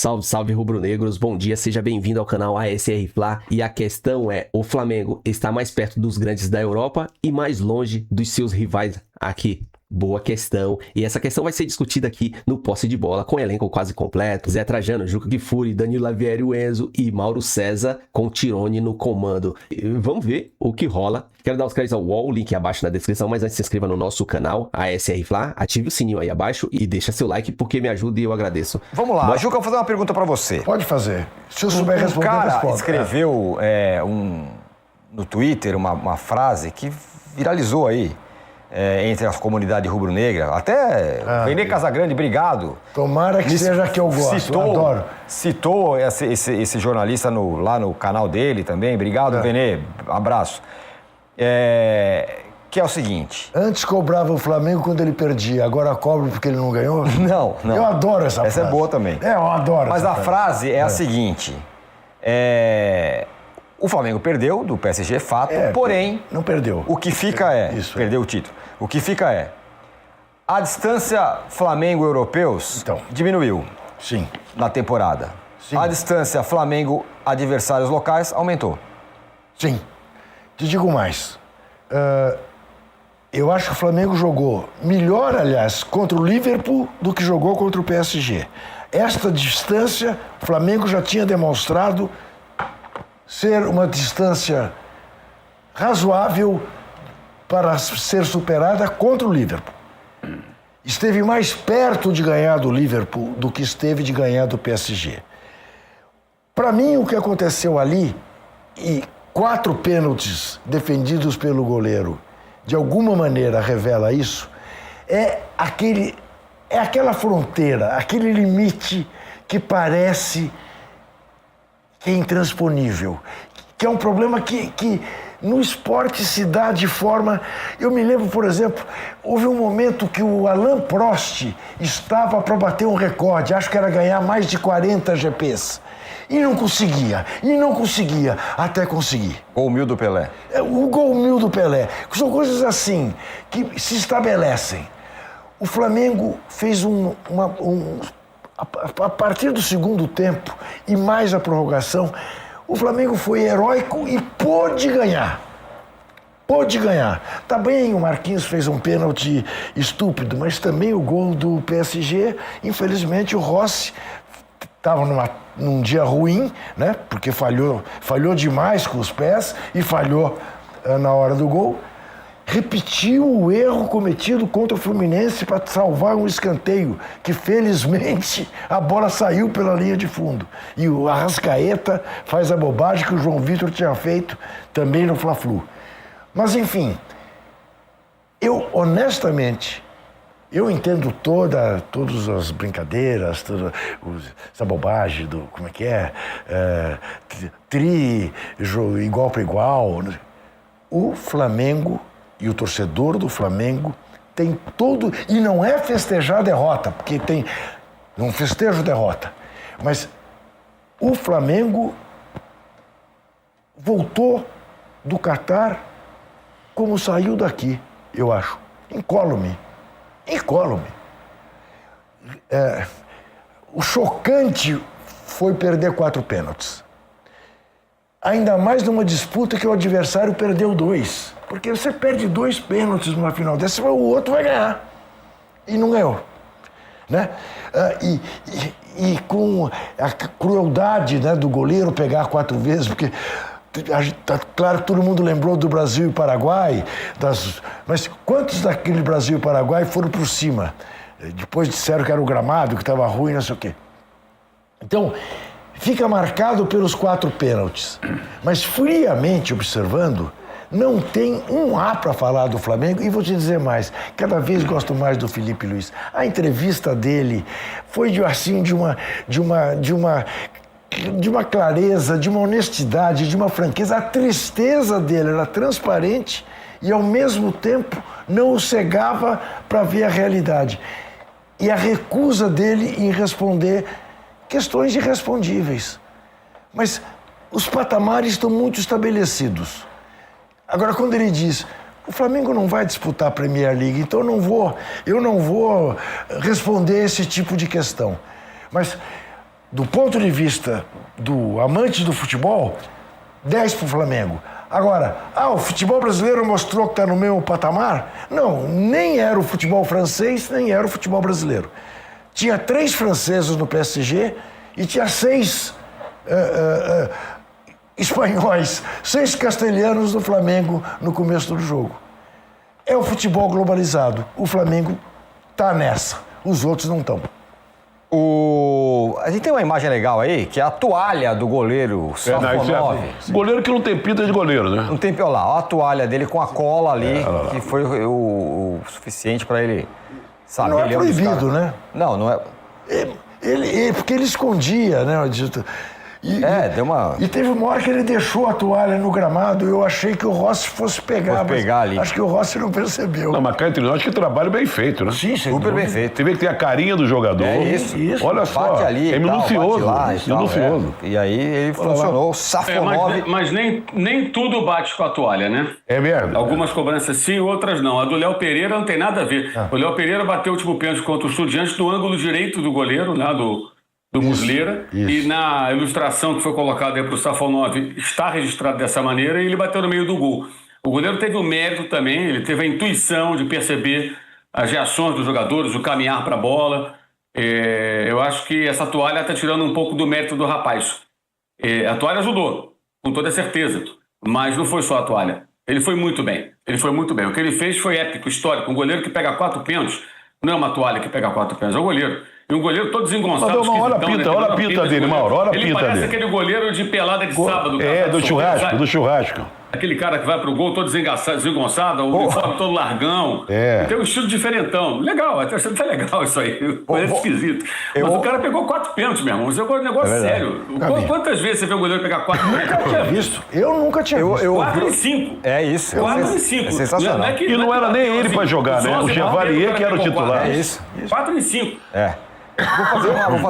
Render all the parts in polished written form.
Salve, salve rubro-negros, bom dia, seja bem-vindo ao canal ASR Fla. E a questão é, o Flamengo está mais perto dos grandes da Europa e mais longe dos seus rivais aqui? Boa questão, e essa questão vai ser discutida aqui no Posse de Bola, com elenco quase completo, Zé Trajano, Juca Kfouri, Danilo Lavieri, o Enzo e Mauro César com Tirone no comando. E vamos ver o que rola. Quero dar os créditos ao UOL, link abaixo na descrição, mas antes se inscreva no nosso canal, ASR Fla, ative o sininho aí abaixo e deixa seu like porque me ajuda e eu agradeço. Vamos lá, Juca, eu vou fazer uma pergunta pra você. Pode fazer. Se eu souber responder, Um cara respondo. escreveu no Twitter uma frase que viralizou aí. Entre a comunidade rubro-negra, até Vene Casagrande, obrigado. Tomara que seja que eu gosto, eu adoro. Citou esse jornalista lá no canal dele também, obrigado, Vene, abraço. Que é o seguinte... Antes cobrava o Flamengo quando ele perdia, agora cobro porque ele não ganhou? Não. Eu adoro essa frase. Essa é boa também. Eu adoro Mas essa a frase é a seguinte... O Flamengo perdeu do PSG, fato, porém... Não perdeu. O que fica perdeu o título. O que fica a distância Flamengo-europeus diminuiu. Sim. Na temporada. Sim. A distância Flamengo-adversários locais aumentou. Sim. Te digo mais. Eu acho que o Flamengo jogou melhor, aliás, contra o Liverpool do que jogou contra o PSG. Esta distância, o Flamengo já tinha demonstrado ser uma distância razoável para ser superada contra o Liverpool. Esteve mais perto de ganhar do Liverpool do que esteve de ganhar do PSG. Para mim, o que aconteceu ali, e 4 pênaltis defendidos pelo goleiro, de alguma maneira revela isso, é aquela fronteira, aquele limite que parece que é intransponível, que é um problema que no esporte se dá de forma... Eu me lembro, por exemplo, houve um momento que o Alain Prost estava para bater um recorde, acho que era ganhar mais de 40 GPs, e não conseguia, até conseguir. Gol mil do Pelé. O gol mil do Pelé. São coisas assim, que se estabelecem. O Flamengo fez a partir do segundo tempo e mais a prorrogação, o Flamengo foi heróico e pôde ganhar. Tá bem, o Marquinhos fez um pênalti estúpido, mas também o gol do PSG, infelizmente o Rossi estava num dia ruim, né? Porque falhou demais com os pés e falhou na hora do gol. Repetiu o erro cometido contra o Fluminense para salvar um escanteio, que felizmente a bola saiu pela linha de fundo. E o Arrascaeta faz a bobagem que o João Vitor tinha feito também no Fla-Flu. Mas enfim, honestamente, eu entendo todas as brincadeiras, essa bobagem do, como é que é, igual para igual. O Flamengo e o torcedor do Flamengo tem todo... E não é festejar a derrota, porque não festeja a derrota. Mas o Flamengo voltou do Catar como saiu daqui, eu acho. Incólume. O chocante foi perder 4 pênaltis. Ainda mais numa disputa que o adversário perdeu 2. Porque você perde 2 pênaltis numa final dessa, o outro vai ganhar. E não ganhou. Né? E com a crueldade, né, do goleiro pegar 4 vezes, porque... Claro que todo mundo lembrou do Brasil e Paraguai, mas quantos daquele Brasil e Paraguai foram por cima? Depois disseram que era o gramado, que estava ruim, não sei o quê. Então, fica marcado pelos 4 pênaltis. Mas friamente observando, não tem um A para falar do Flamengo. E vou te dizer mais, cada vez gosto mais do Felipe Luiz. A entrevista dele foi assim de uma clareza, de uma honestidade, de uma franqueza. A tristeza dele era transparente e, ao mesmo tempo, não o cegava para ver a realidade. E a recusa dele em responder questões irrespondíveis. Mas os patamares estão muito estabelecidos. Agora, quando ele diz, o Flamengo não vai disputar a Premier League, então eu não vou responder esse tipo de questão. Mas do ponto de vista do amante do futebol, 10 para o Flamengo. Agora, o futebol brasileiro mostrou que está no mesmo patamar? Não, nem era o futebol francês, nem era o futebol brasileiro. Tinha 3 franceses no PSG e tinha 6 espanhóis, 6 castelhanos no Flamengo no começo do jogo. É o futebol globalizado. O Flamengo está nessa, os outros não estão. A gente tem uma imagem legal aí, que é a toalha do goleiro Safonov. Goleiro que não tem pinta de goleiro, né? Não tem, olha lá, a toalha dele com a cola ali, que foi o suficiente para ele saber. Não é proibido, né? Não é. Porque ele escondia, né? Deu uma... E teve uma hora que ele deixou a toalha no gramado e eu achei que o Rossi fosse pegar. Ali. Acho que o Rossi não percebeu. Não, mas cá entre nós, acho que trabalho bem feito, né? Sim, super bem feito. Você vê que tem a carinha do jogador. Isso. Olha só, bate ali, é minucioso. Minucioso. E aí ele funcionou, o Safonov... Mas nem tudo bate com a toalha, né? É verdade. Algumas cobranças sim, outras não. A do Léo Pereira não tem nada a ver. O Léo Pereira bateu o último pênalti contra o Estudiantes do ângulo direito do goleiro, né? Do Muslera, e na ilustração que foi colocada aí para o Safonov está registrado dessa maneira e ele bateu no meio do gol. O goleiro teve o mérito também, ele teve a intuição de perceber as reações dos jogadores, o caminhar para a bola. Eu acho que essa toalha está tirando um pouco do mérito do rapaz. A toalha ajudou, com toda certeza, mas não foi só a toalha. Ele foi muito bem, O que ele fez foi épico, histórico. Um goleiro que pega 4 pênaltis, não é uma toalha que pega 4 pênaltis, é o goleiro. E um goleiro todo desengonçado. Olha a pinta dele, Mauro. Olha a pinta dele. Ele parece aquele goleiro de pelada de sábado. Do churrasco. Aquele cara que vai pro gol todo desengonçado, o uniforme todo largão. Tem um estilo diferentão. Legal, até legal isso aí. É esquisito. Mas o cara pegou 4 pênaltis, meu irmão. Isso é um negócio sério. Quantas vezes você vê o goleiro pegar 4 pênaltis? Nunca tinha visto. Eu nunca tinha visto. 4 e 5. É isso. 4 e 5. É sensacional. E não era nem ele pra jogar, né? O Chevalier que era o titular. É isso. 4 e 5.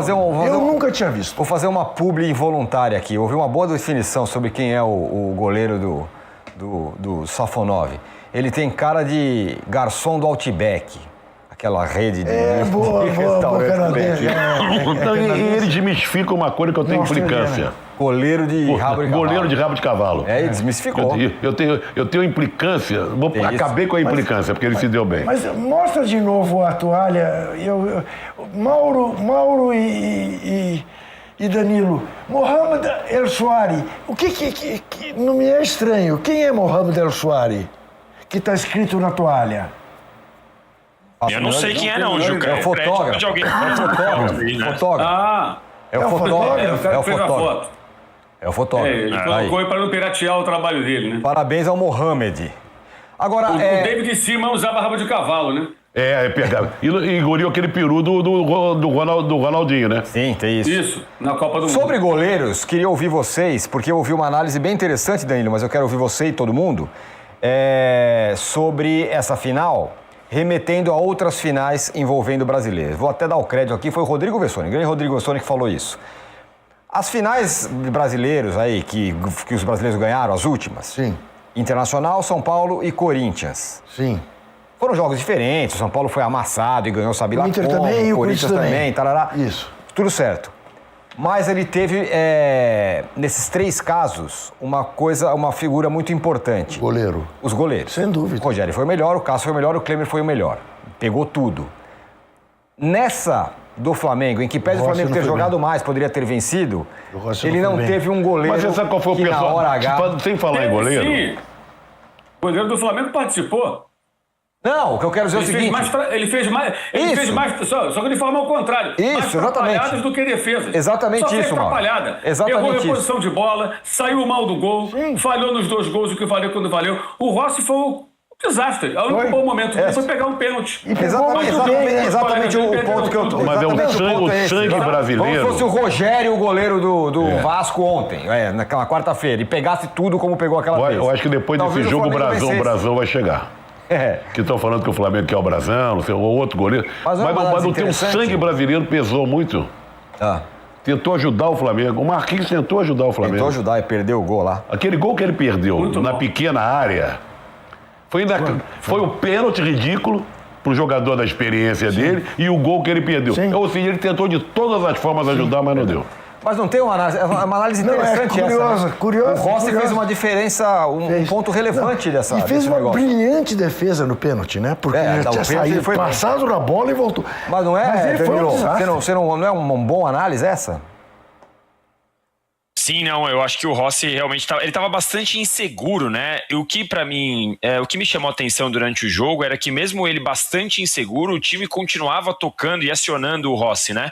Eu nunca tinha visto. Vou fazer uma publi involuntária aqui. Ouvi uma boa definição sobre quem é o goleiro do Safonov. Ele tem cara de garçom do Outback. Aquela rede de... boa, canadense. E ele desmistifica uma coisa que eu tenho implicância. Goleiro de rabo de cavalo. Goleiro de rabo de cavalo. Ele desmistificou. Eu tenho implicância. Acabei com a implicância, porque ele se deu bem. Mas mostra de novo a toalha. Mauro e Danilo. Mohamed El Souari. O que não me é estranho? Quem é Mohamed El Souari? Que está escrito na toalha. Eu não sei quem é não, Juca. É o fotógrafo. É o fotógrafo. É o fotógrafo. Ele colocou para não piratear o trabalho dele, né? Parabéns ao Mohamed. Agora, o David Seaman usava rabo de cavalo, né? Pegava. E engoliu aquele peru do Ronaldinho, né? Sim, tem isso. Isso, na Copa do Mundo. Sobre goleiros, queria ouvir vocês, porque eu ouvi uma análise bem interessante, Danilo, mas eu quero ouvir você e todo mundo, sobre essa final, remetendo a outras finais envolvendo brasileiros. Vou até dar o crédito aqui, foi o Rodrigo Vessone, o grande Rodrigo Vessone que falou isso. As finais de brasileiros aí, que os brasileiros ganharam, as últimas. Sim. Internacional, São Paulo e Corinthians. Sim. Foram jogos diferentes, o São Paulo foi amassado e ganhou, sabe lá como. O Inter também e o Corinthians também. Tarará. Isso. Tudo certo. Mas ele teve, nesses 3 casos, uma figura muito importante. Goleiro. Os goleiros. Sem dúvida. O Rogério foi o melhor, o Cássio foi o melhor, o Klemer foi o melhor. Pegou tudo. Nessa do Flamengo, em que pese o Flamengo ter jogado mais, poderia ter vencido, ele não teve um goleiro. Mas você sabe qual foi o que na hora H... Sem falar em goleiro? Sim. O goleiro do Flamengo participou. Não, o que eu quero dizer é o seguinte... Ele fez mais... Só que de forma ao contrário. Isso, mais atrapalhadas do que defesas. Exatamente só isso, Mauro. Atrapalhada. Exatamente Errou a isso. posição de bola, saiu mal do gol, falhou nos 2 gols, o que valeu quando valeu. O Rossi foi um desastre. O único bom momento dele foi pegar um pênalti. Exatamente o ponto que eu tô... Mas é o sangue brasileiro. Como se fosse o Rogério, o goleiro do Vasco ontem, naquela quarta-feira, e pegasse tudo como pegou aquela vez. Eu acho que depois desse jogo o Brasão vai chegar. Que estão falando que o Flamengo quer o Brasão, não sei, o outro goleiro. Mas não tem o sangue brasileiro, pesou muito. Tentou ajudar o Flamengo. O Marquinhos tentou ajudar o Flamengo. Tentou ajudar e perdeu o gol lá. Aquele gol que ele perdeu na pequena área foi um pênalti ridículo pro jogador da experiência dele e o gol que ele perdeu. Ou seja, ele tentou de todas as formas ajudar, mas não deu. Mas não tem uma análise interessante curiosa, essa. Curiosa, o Rossi fez uma diferença, um ponto relevante dessa. E fez uma negócio. Brilhante defesa no pênalti, né? Porque ele tinha saído, foi passado na bola e voltou. Mas não é, Danilo, não é uma boa análise essa? Sim, não, eu acho que o Rossi realmente estava bastante inseguro, né? E o que para mim, o que me chamou a atenção durante o jogo era que mesmo ele bastante inseguro, o time continuava tocando e acionando o Rossi, né?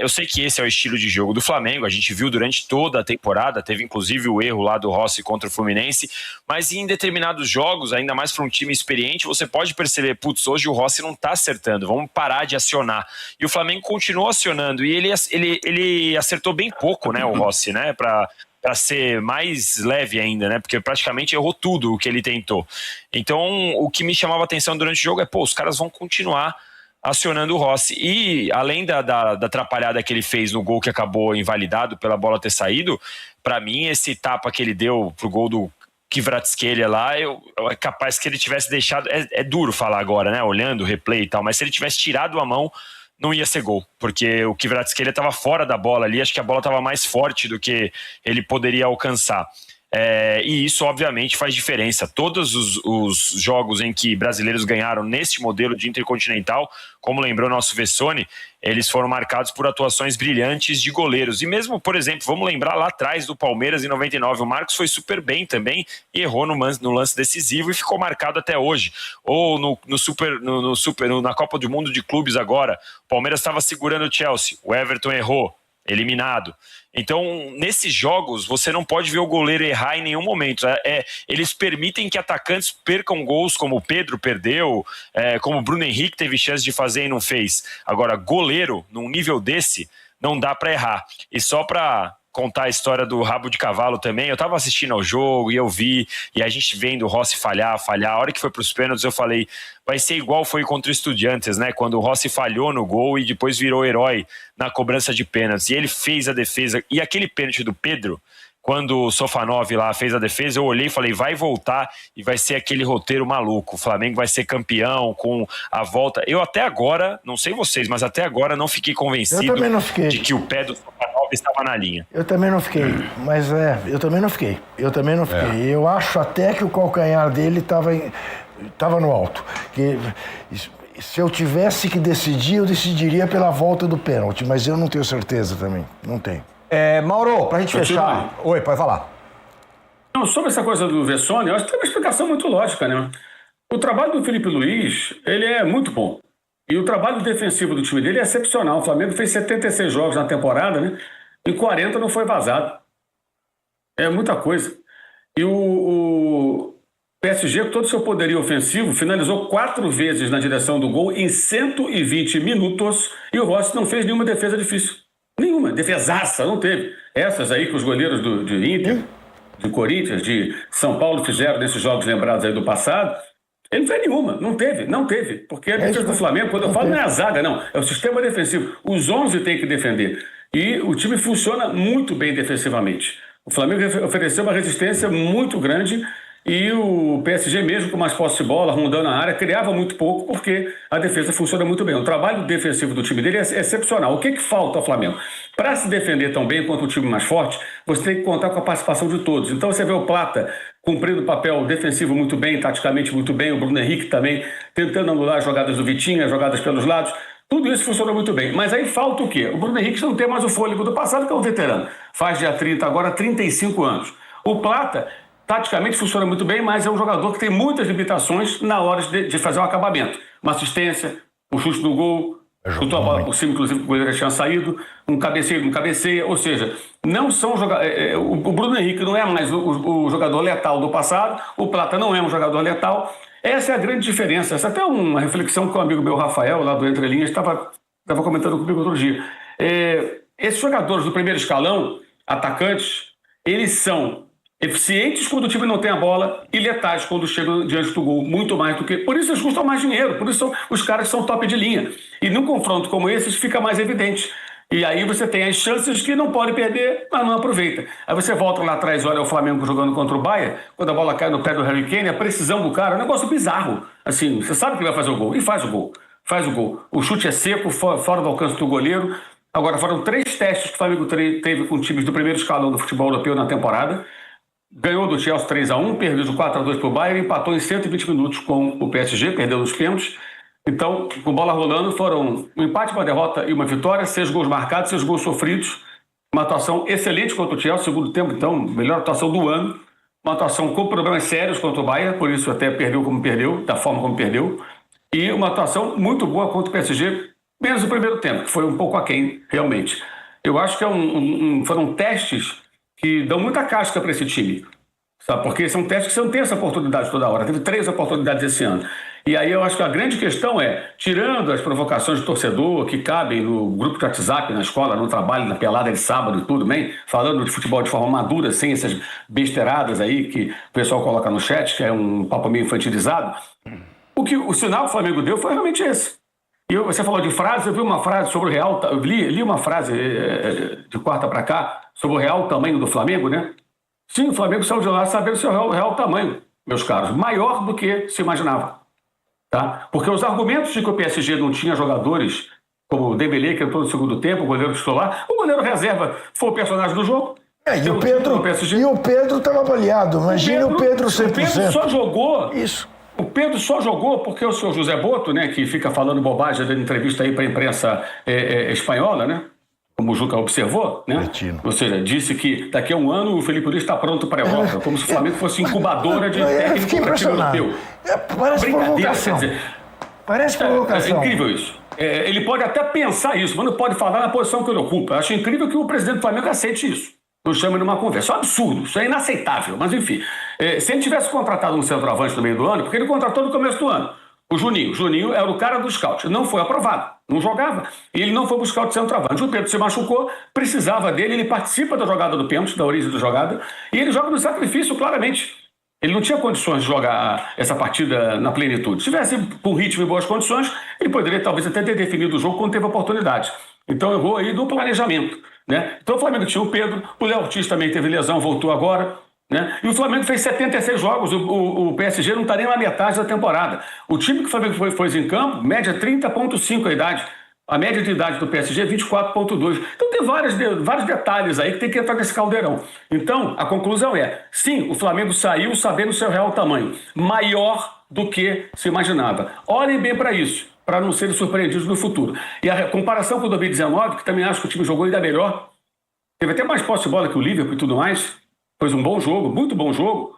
Eu sei que esse é o estilo de jogo do Flamengo, a gente viu durante toda a temporada, teve inclusive o erro lá do Rossi contra o Fluminense, mas em determinados jogos, ainda mais para um time experiente, você pode perceber, putz, hoje o Rossi não tá acertando, vamos parar de acionar. E o Flamengo continuou acionando, e ele acertou bem pouco, né, o Rossi, né, para ser mais leve ainda, né? Porque praticamente errou tudo o que ele tentou. Então, o que me chamava a atenção durante o jogo é, os caras vão continuar acionando o Rossi. E além da atrapalhada que ele fez no gol que acabou invalidado pela bola ter saído, para mim esse tapa que ele deu pro gol do Kvaratskhelia lá, é capaz que ele tivesse deixado, é duro falar agora, né, olhando o replay e tal, mas se ele tivesse tirado a mão, não ia ser gol, porque o Kvaratskhelia estava fora da bola ali, acho que a bola estava mais forte do que ele poderia alcançar. E isso obviamente faz diferença. Todos os jogos em que brasileiros ganharam neste modelo de intercontinental, como lembrou nosso Vessone, eles foram marcados por atuações brilhantes de goleiros. E mesmo, por exemplo, vamos lembrar lá atrás do Palmeiras em 99, o Marcos foi super bem também e errou no lance decisivo e ficou marcado até hoje. Ou na Copa do Mundo de Clubes agora, o Palmeiras estava segurando o Chelsea, o Everton errou, eliminado. Então, nesses jogos, você não pode ver o goleiro errar em nenhum momento. Eles permitem que atacantes percam gols, como o Pedro perdeu, como o Bruno Henrique teve chance de fazer e não fez. Agora, goleiro, num nível desse, não dá para errar. E só para contar a história do rabo de cavalo também, eu estava assistindo ao jogo e eu vi, e a gente vendo o Rossi falhar, a hora que foi para os pênaltis eu falei, vai ser igual foi contra o Estudiantes, né, quando o Rossi falhou no gol e depois virou herói na cobrança de pênaltis, e ele fez a defesa, e aquele pênalti do Pedro, quando o Sofanov lá fez a defesa, eu olhei e falei, vai voltar e vai ser aquele roteiro maluco, o Flamengo vai ser campeão com a volta. Eu até agora, não sei vocês, mas até agora não fiquei convencido de que o pé do Sofanov estava na linha. Eu também não fiquei, mas eu também não fiquei. Eu acho até que o calcanhar dele estava no alto. Que se eu tivesse que decidir, eu decidiria pela volta do pênalti, mas eu não tenho certeza também, não tenho. Mauro, pra gente fechar... Oi, pode falar. Não, sobre essa coisa do Vessone, eu acho que tem uma explicação muito lógica, né? O trabalho do Felipe Luiz, ele é muito bom. E o trabalho defensivo do time dele é excepcional. O Flamengo fez 76 jogos na temporada, né? E 40 não foi vazado. É muita coisa. E o PSG, com todo o seu poderio ofensivo, finalizou 4 vezes na direção do gol em 120 minutos e o Rossi não fez nenhuma defesa difícil. Nenhuma. Defesaça, não teve. Essas aí que os goleiros de Inter, de Corinthians, de São Paulo fizeram nesses jogos lembrados aí do passado, ele não fez nenhuma. Não teve. Porque a defesa do Flamengo, quando eu falo, não é a zaga, não. É o sistema defensivo. Os 11 têm que defender. E o time funciona muito bem defensivamente. O Flamengo ofereceu uma resistência muito grande e o PSG, mesmo com mais posse de bola, rondando a área, criava muito pouco porque a defesa funciona muito bem. O trabalho defensivo do time dele é excepcional. O que falta ao Flamengo? Para se defender tão bem quanto um time mais forte, você tem que contar com a participação de todos. Então você vê o Plata cumprindo o papel defensivo muito bem, taticamente muito bem, o Bruno Henrique também tentando anular as jogadas do Vitinho, as jogadas pelos lados. Tudo isso funcionou muito bem. Mas aí falta o quê? O Bruno Henrique não tem mais o fôlego do passado, que é um veterano. Faz dia 30, agora 35 anos. O Plata, taticamente, funciona muito bem, mas é um jogador que tem muitas limitações na hora de fazer um acabamento. Uma assistência, um chute no gol, chutou a bola por cima, inclusive o goleiro tinha saído, um cabeceia. Ou seja, não são jogadores. O Bruno Henrique não é mais o jogador letal do passado, o Plata não é um jogador letal. Essa é a grande diferença. Essa é até uma reflexão que um amigo meu, Rafael, lá do Entre Linhas, estava comentando comigo outro dia. Esses jogadores do primeiro escalão, atacantes, eles são eficientes quando o time não tem a bola e letais quando chegam diante do gol, muito mais do que... Por isso eles custam mais dinheiro, por isso são os caras que são top de linha. E num confronto como esse, fica mais evidente. E aí você tem as chances que não pode perder, mas não aproveita. Aí você volta lá atrás, olha o Flamengo jogando contra o Bayern, quando a bola cai no pé do Harry Kane, a precisão do cara é um negócio bizarro. Assim, você sabe que vai fazer o gol, e faz o gol. O chute é seco, fora do alcance do goleiro. Agora, foram 3 testes que o Flamengo teve com times do primeiro escalão do futebol europeu na temporada. Ganhou do Chelsea 3-1, perdeu de 4-2 para o Bayern, empatou em 120 minutos com o PSG, perdeu nos pênaltis. Então, com bola rolando, foram um empate, uma derrota e uma vitória, 6 gols marcados, 6 gols sofridos. Uma atuação excelente contra o Chelsea, segundo tempo, então, melhor atuação do ano. Uma atuação com problemas sérios contra o Bayern, por isso até perdeu como perdeu, da forma como perdeu. E uma atuação muito boa contra o PSG, menos o primeiro tempo, que foi um pouco aquém, realmente. Eu acho que foram testes que dão muita casca para esse time, sabe? Porque são testes que você não tem essa oportunidade toda hora. Teve 3 oportunidades esse ano. E aí eu acho que a grande questão é, tirando as provocações de torcedor que cabem no grupo de WhatsApp, na escola, no trabalho, na pelada de sábado e tudo bem, falando de futebol de forma madura, sem essas besteiradas aí que o pessoal coloca no chat, que é um papo meio infantilizado, o sinal que o Flamengo deu foi realmente esse. E você falou de frase, eu vi uma frase sobre o real, eu li uma frase de quarta para cá sobre o real tamanho do Flamengo, né? Sim, o Flamengo saiu de lá sabendo o seu real tamanho, meus caros, maior do que se imaginava. Tá? Porque os argumentos de que o PSG não tinha jogadores como o Dembélé, que entrou no segundo tempo, o goleiro titular, o goleiro reserva foi o personagem do jogo. E o Pedro estava baleado, imagina o Pedro 100%. O Pedro só jogou... Isso. O Pedro só jogou porque o senhor José Boto, né, que fica falando bobagem, dando entrevista aí para a imprensa espanhola, né? Como o Juca observou, né? Ou seja, disse que daqui a um ano o Felipe Luiz está pronto para a Europa, como se o Flamengo fosse incubadora de técnico para time europeu. Parece provocação. Parece provocação. É incrível isso. Ele pode até pensar isso, mas não pode falar na posição que ele ocupa. Eu acho incrível que o presidente do Flamengo aceite isso. Não chama numa conversa. Isso é um absurdo, isso é inaceitável. Mas, enfim, se ele tivesse contratado um centroavante no meio do ano, porque ele contratou no começo do ano, o Juninho. O Juninho era o cara do scout. Não foi aprovado, não jogava. E ele não foi buscar o centroavante. O Pedro se machucou, precisava dele, ele participa da jogada do pênalti, da origem da jogada, e ele joga no sacrifício, claramente. Ele não tinha condições de jogar essa partida na plenitude. Se tivesse com ritmo e boas condições, ele poderia talvez até ter definido o jogo quando teve oportunidade. Então errou aí do planejamento, né? Então o Flamengo tinha o Pedro, o Léo Ortiz também teve lesão, voltou agora, né? E o Flamengo fez 76 jogos, o PSG não está nem na metade da temporada. O time que o Flamengo foi em campo, média 30,5 a idade. A média de idade do PSG é 24,2. Então tem vários detalhes aí que tem que entrar nesse caldeirão. Então, a conclusão é, sim, o Flamengo saiu sabendo o seu real tamanho, maior do que se imaginava. Olhem bem para isso, para não serem surpreendidos no futuro. E a comparação com o 2019, que também acho que o time jogou ainda melhor, teve até mais posse de bola que o Liverpool e tudo mais, fez um bom jogo, muito bom jogo,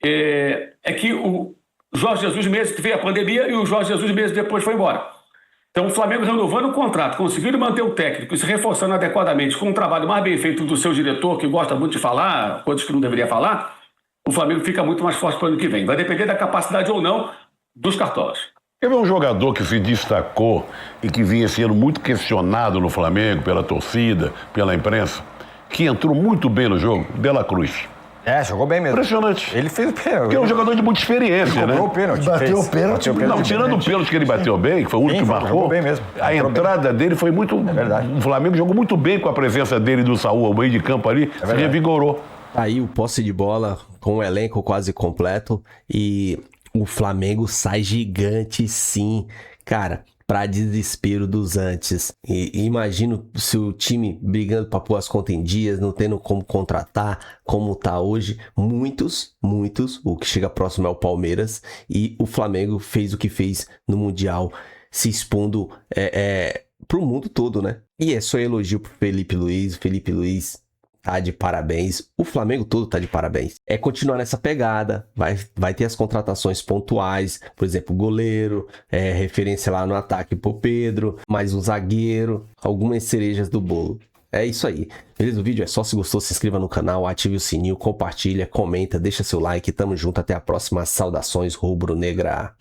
é que o Jorge Jesus mesmo veio a pandemia e o Jorge Jesus mesmo depois foi embora. Então o Flamengo renovando o contrato, conseguindo manter o técnico e se reforçando adequadamente com um trabalho mais bem feito do seu diretor, que gosta muito de falar, coisas que não deveria falar, o Flamengo fica muito mais forte para o ano que vem. Vai depender da capacidade ou não dos cartolas. Teve um jogador que se destacou e que vinha sendo muito questionado no Flamengo pela torcida, pela imprensa, que entrou muito bem no jogo, De La Cruz. Jogou bem mesmo. Impressionante. Ele fez o pênalti. Porque é um jogador de muita experiência, né? O pênalti. Bateu o pênalti. Não, tirando o pênalti que ele bateu bem, que foi o único que marcou. Jogou bem mesmo. A entrada dele foi muito... É verdade. O Flamengo jogou muito bem com a presença dele do Saúl, ao meio de campo ali, se revigorou. Aí o posse de bola com o elenco quase completo e o Flamengo sai gigante sim. Cara, para desespero dos antes. E imagino se o time brigando para pôr as contas em dias, não tendo como contratar, como tá hoje. Muitos, o que chega próximo é o Palmeiras. E o Flamengo fez o que fez no Mundial, se expondo pro mundo todo, né? E é só elogio pro Felipe Luiz. Felipe Luiz tá de parabéns. O Flamengo todo tá de parabéns. É continuar nessa pegada. Vai ter as contratações pontuais. Por exemplo, goleiro. Referência lá no ataque pro Pedro. Mais um zagueiro. Algumas cerejas do bolo. É isso aí. Beleza? O vídeo é só. Se gostou, se inscreva no canal. Ative o sininho. Compartilha. Comenta. Deixa seu like. Tamo junto. Até a próxima. Saudações rubro-negra.